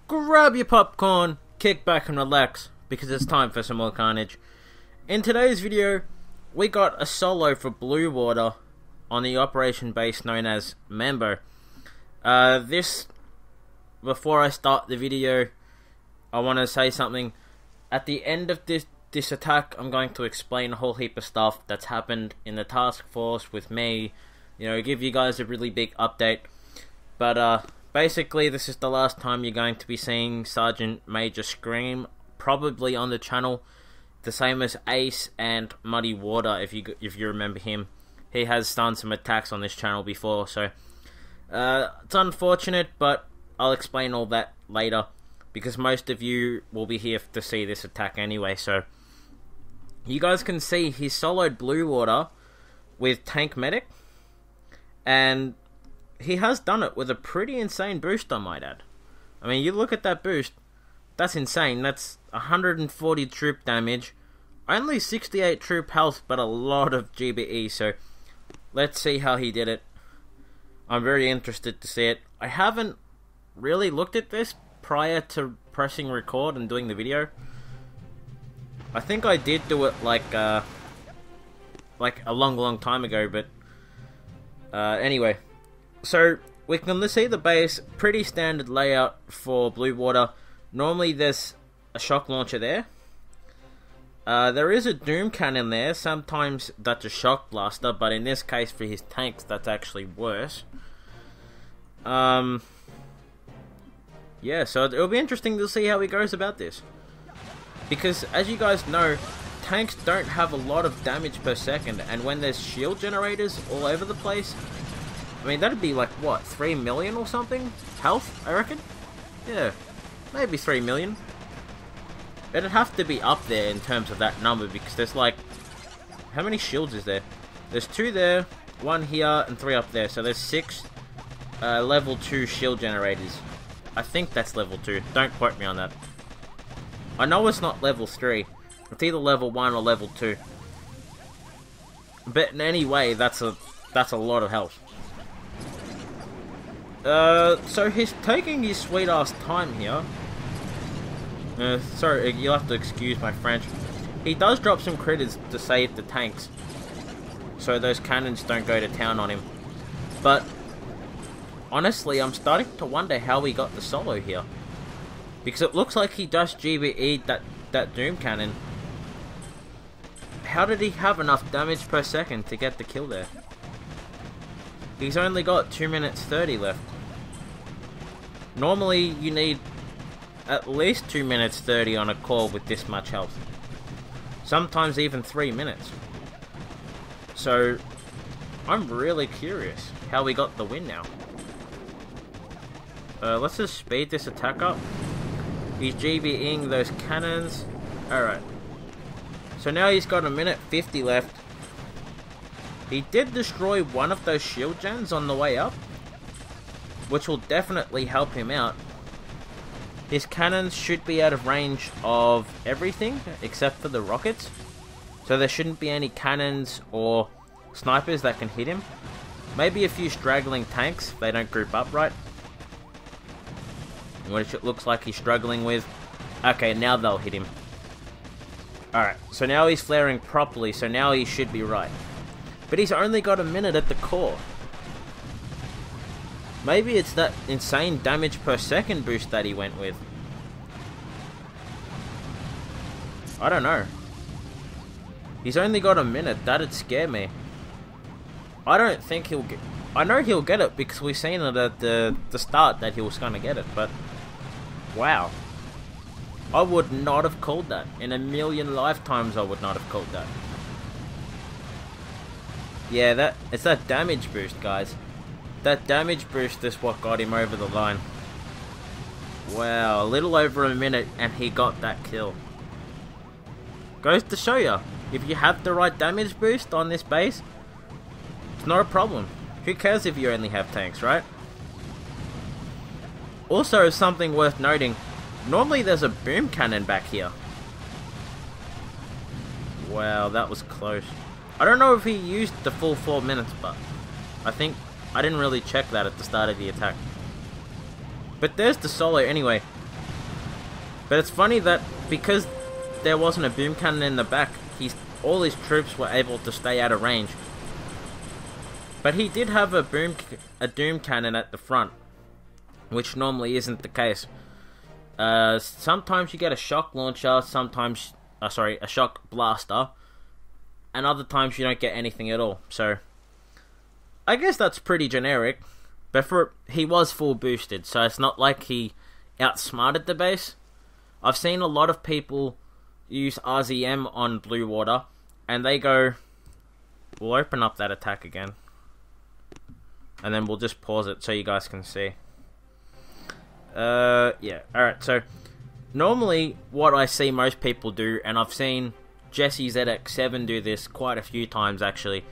Grab your popcorn, kick back and relax, because it's time for some more Karnage. In today's video, we got a solo for Blue Water on the operation base known as Mambo. Before I start the video, I want to say something. At the end of this attack, I'm going to explain a whole heap of stuff that's happened in the task force with me, give you guys a really big update. But basically, this is the last time you're going to be seeing Sergeant Major Scream, probably on the channel. The same as Ace and Muddy Water, if you remember him. He has done some attacks on this channel before, so it's unfortunate, but I'll explain all that later, because most of you will be here to see this attack anyway. So you guys can see he soloed Blue Water with Tank Medic, and he has done it with a pretty insane boost, I might add. I mean, you look at that boost, that's insane. That's 140 troop damage, only 68 troop health, but a lot of GBE, so let's see how he did it. I'm very interested to see it. I haven't really looked at this prior to pressing record and doing the video. I think I did do it like a long time ago, but anyway. So we can see the base, pretty standard layout for Blue Water. Normally there's a shock launcher there. There is a doom cannon there. Sometimes that's a shock blaster, but in this case for his tanks that's actually worse. Yeah, so it'll be interesting to see how he goes about this. Because as you guys know, tanks don't have a lot of damage per second, and when there's shield generators all over the place, I mean, that'd be like, what, 3 million or something? Health, I reckon? Yeah, maybe 3 million. It'd have to be up there in terms of that number, because there's like, how many shields is there? There's 2 there, 1 here, and 3 up there, so there's 6 level 2 shield generators. I think that's level 2, don't quote me on that. I know it's not level 3, it's either level 1 or level 2. But in any way, that's a lot of health. So he's taking his sweet ass time here. Sorry, you'll have to excuse my French. He does drop some critters to save the tanks, so those cannons don't go to town on him. But honestly, I'm starting to wonder how he got the solo here, because it looks like he just GBE'd that doom cannon. How did he have enough damage per second to get the kill there? He's only got 2 minutes 30 left. Normally you need at least 2 minutes 30 on a call with this much health. Sometimes even 3 minutes. So I'm really curious how we got the win now. Let's just speed this attack up. He's GBEing those cannons. Alright. So now he's got 1 minute 50 left. He did destroy one of those shield gens on the way up, which will definitely help him out. His cannons should be out of range of everything except for the rockets, so there shouldn't be any cannons or snipers that can hit him. Maybe a few straggling tanks if they don't group up right, which it looks like he's struggling with. Okay, now they'll hit him. Alright, so now he's flaring properly, so now he should be right. But he's only got 1 minute at the core. Maybe it's that insane damage per second boost that he went with. I don't know. He's only got 1 minute. That'd scare me. I don't think he'll get... I know he'll get it because we've seen it at the start that he was going to get it, but... wow. I would not have called that. In a million lifetimes I would not have called that. Yeah, it's that damage boost, guys. That damage boost is what got him over the line. Wow, a little over 1 minute and he got that kill. Goes to show you, if you have the right damage boost on this base, it's not a problem. Who cares if you only have tanks, right? Also, something worth noting, normally there's a boom cannon back here. Wow, that was close. I don't know if he used the full 4 minutes, but I didn't really check that at the start of the attack. But there's the solo anyway. But it's funny that because there wasn't a boom cannon in the back, all his troops were able to stay out of range. But he did have a doom cannon at the front, which normally isn't the case. Sometimes you get a shock launcher, sometimes, a shock blaster, and other times you don't get anything at all. So, I guess that's pretty generic, but he was full boosted, so it's not like he outsmarted the base. I've seen a lot of people use RZM on Blue Water, and they go... We'll open up that attack again, and then we'll just pause it so you guys can see. Yeah, alright, so normally what I see most people do, and I've seen Jesse ZX7 do this quite a few times actually.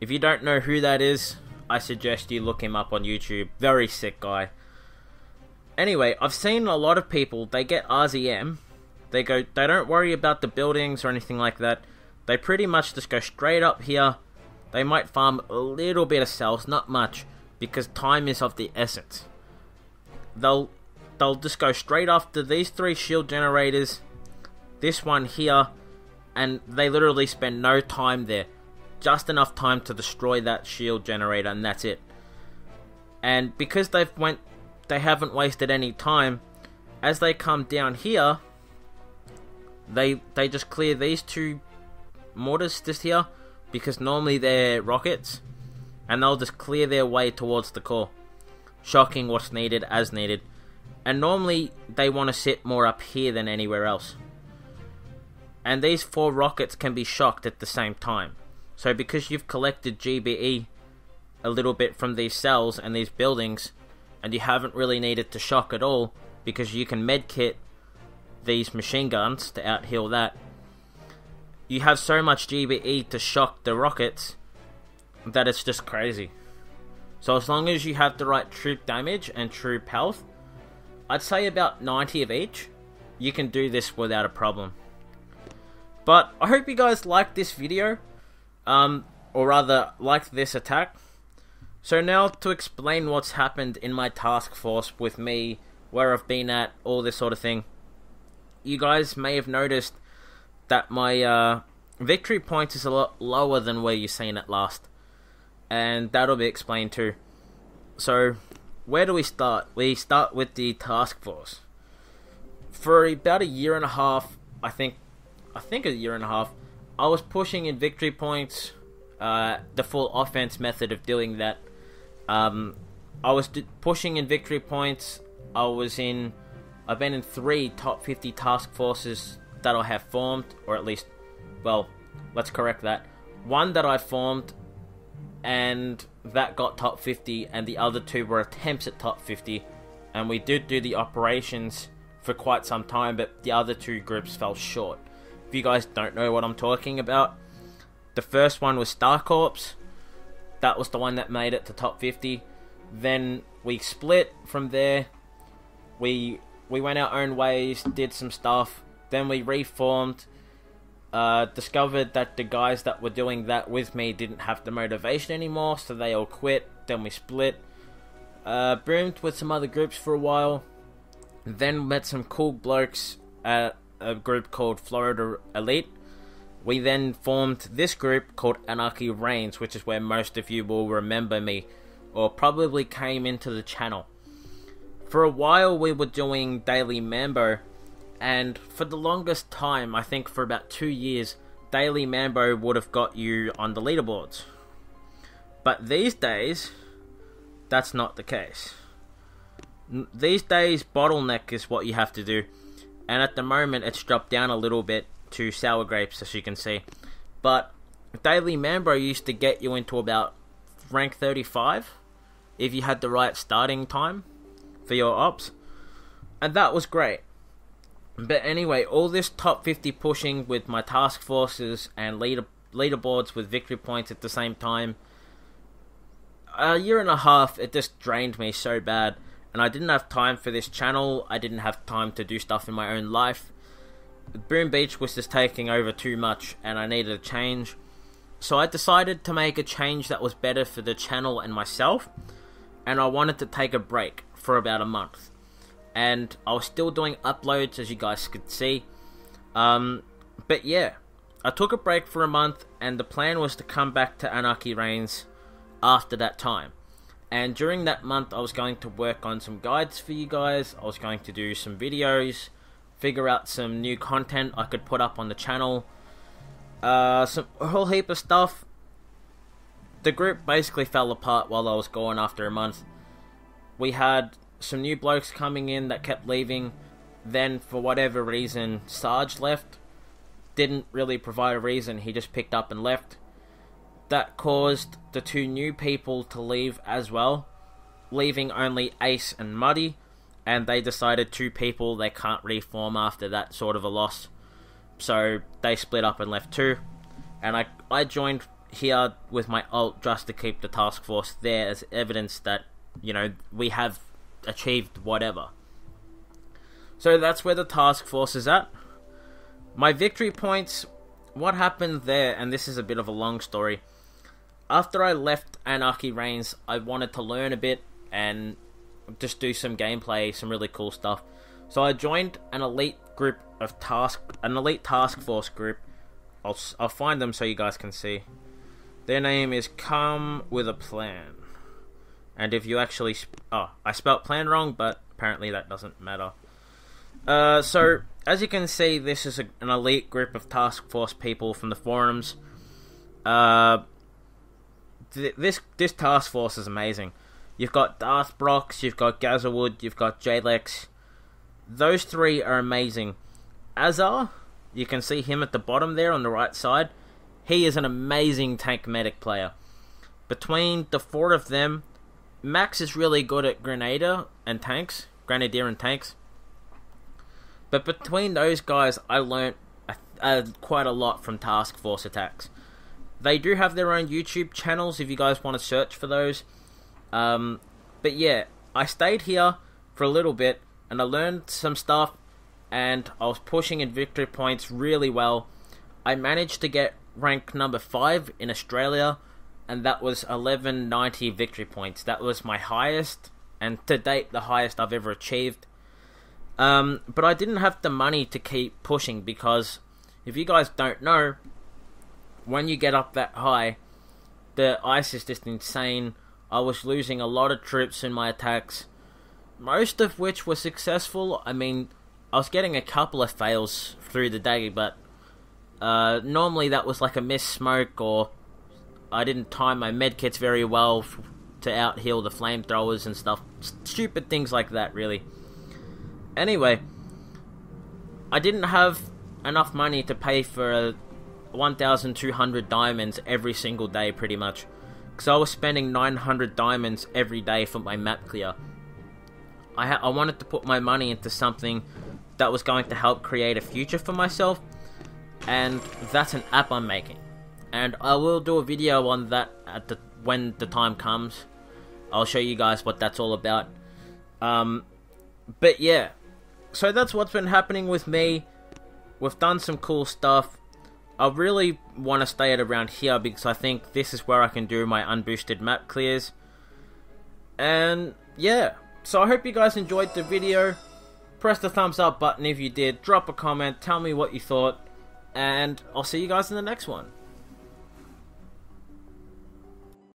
If you don't know who that is, I suggest you look him up on YouTube. Very sick guy. Anyway, I've seen a lot of people, they get RZM, they don't worry about the buildings or anything like that. They pretty much just go straight up here. They might farm a little bit of cells, not much, because time is of the essence. They'll just go straight after these 3 shield generators, this one here, and they literally spend no time there. Just enough time to destroy that shield generator, and that's it. And because they haven't wasted any time, as they come down here, they just clear these 2 mortars just here, because normally they're rockets, and they'll just clear their way towards the core, shocking what's needed as needed. And normally they want to sit more up here than anywhere else. And these 4 rockets can be shocked at the same time. So because you've collected GBE a little bit from these cells and these buildings, and you haven't really needed to shock at all, because you can medkit these machine guns to out-heal that, you have so much GBE to shock the rockets that it's just crazy. So as long as you have the right troop damage and troop health, I'd say about 90 of each, you can do this without a problem. But I hope you guys liked this video, or rather liked this attack. So now to explain what's happened in my task force with me, where I've been at, all this sort of thing. You guys may have noticed that my victory point is a lot lower than where you seen it last, and that'll be explained too. So where do we start? We start with the task force. For about a year and a half, I think a year and a half, I was pushing in victory points, the full offense method of doing that. I was pushing in victory points. I've been in 3 top 50 task forces that I have formed, or at least, well, let's correct that. 1 that I formed, and that got top 50, and the other 2 were attempts at top 50, and we did do the operations for quite some time, but the other 2 groups fell short. If you guys don't know what I'm talking about, the first one was Star Corps. That was the one that made it to top 50. Then we split from there. We went our own ways, did some stuff. Then we reformed. Discovered that the guys that were doing that with me didn't have the motivation anymore, so they all quit. Then we split. Boomed with some other groups for a while. Then met some cool blokes at a group called Florida Elite. We then formed this group called Anarchy Reigns, which is where most of you will remember me, or probably came into the channel. For a while we were doing daily Mambo, and for the longest time, I think for about 2 years, daily Mambo would have got you on the leaderboards. But these days, that's not the case. These days, bottleneck is what you have to do, and at the moment it's dropped down a little bit to sour grapes, as you can see. But daily Mambo used to get you into about rank 35 if you had the right starting time for your ops, and that was great. But anyway, all this top 50 pushing with my task forces and leaderboards with victory points at the same time, a year and a half, it just drained me so bad, and I didn't have time for this channel. I didn't have time to do stuff in my own life. Boom Beach was just taking over too much, and I needed a change. So I decided to make a change that was better for the channel and myself, and I wanted to take a break for about a month. and I was still doing uploads, as you guys could see. But yeah, I took a break for a month, and the plan was to come back to Anarchy Reigns after that time. And during that month, I was going to work on some guides for you guys. I was going to do some videos, figure out some new content I could put up on the channel, a whole heap of stuff. The group basically fell apart while I was gone after a month. We had some new blokes coming in that kept leaving. Then, for whatever reason, Sarge left. Didn't really provide a reason, he just picked up and left. That caused the two new people to leave as well, leaving only Ace and Muddy, and they decided two people they can't reform after that sort of a loss. So they split up and left too, and I joined here with my ult just to keep the task force there as evidence that, you know, we have achieved whatever. So that's where the task force is at. My victory points, what happened there, and this is a bit of a long story. After I left Anarchy Reigns, I wanted to learn a bit and just do some gameplay, some really cool stuff. So I joined an elite task force group. I'll find them so you guys can see. Their name is Come With A Plan. And if you actually... I spelt plan wrong, but apparently that doesn't matter. So, as you can see, this is an elite group of task force people from the forums. This task force is amazing. You've got Darth Brox, you've got Gazerwood, you've got Jalex. Those three are amazing. Azar, you can see him at the bottom there on the right side. He is an amazing tank medic player. Between the four of them, Max is really good at Grenadier and tanks. But between those guys, I learnt quite a lot from task force attacks. They do have their own YouTube channels if you guys want to search for those. But yeah, I stayed here for a little bit and I learned some stuff, and I was pushing in victory points really well. I managed to get rank number 5 in Australia, and that was 1190 victory points. That was my highest, and to date the highest I've ever achieved. But I didn't have the money to keep pushing, because if you guys don't know, when you get up that high, the ice is just insane. I was losing a lot of troops in my attacks, most of which were successful. I mean, I was getting a couple of fails through the day, but normally that was like a missed smoke, or I didn't time my medkits very well to out-heal the flamethrowers and stuff. Stupid things like that, really. Anyway, I didn't have enough money to pay for 1,200 diamonds every single day, pretty much. Because I was spending 900 diamonds every day for my map clear. I wanted to put my money into something that was going to help create a future for myself, and that's an app I'm making. And I will do a video on that when the time comes. I'll show you guys what that's all about. But yeah, so that's what's been happening with me. We've done some cool stuff. I really want to stay at around here because I think this is where I can do my unboosted map clears. And yeah, so I hope you guys enjoyed the video. Press the thumbs up button if you did. Drop a comment. Tell me what you thought. And I'll see you guys in the next one.